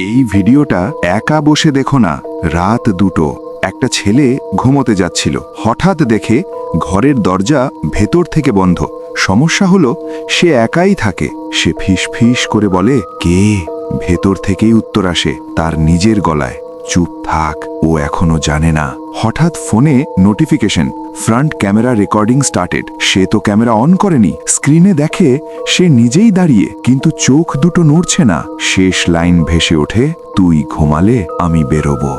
এই ভিডিওটা একা বসে দেখো না। রাত 2টো, একটা ছেলে ঘুমোতে যাচ্ছিল, হঠাৎ দেখে ঘরের দরজা ভেতর থেকে বন্ধ। সমস্যা হলো সে একাই থাকে। সে ফিস ফিস করে বলে, কে? ভেতর থেকেই উত্তর আসে তার নিজের গলায়, চুপ থাক, ও এখনো জানে না। হঠাৎ ফোনে notification, front camera recording started. সে তো ক্যামেরা অন করেনি। স্ক্রিনে দেখে সে নিজেই দাঁড়িয়ে, কিন্তু চোখ দুটো নড়ছে না। শেষ লাইন ভেসে ওঠে, তুই ঘুমালে আমি বেরোবো।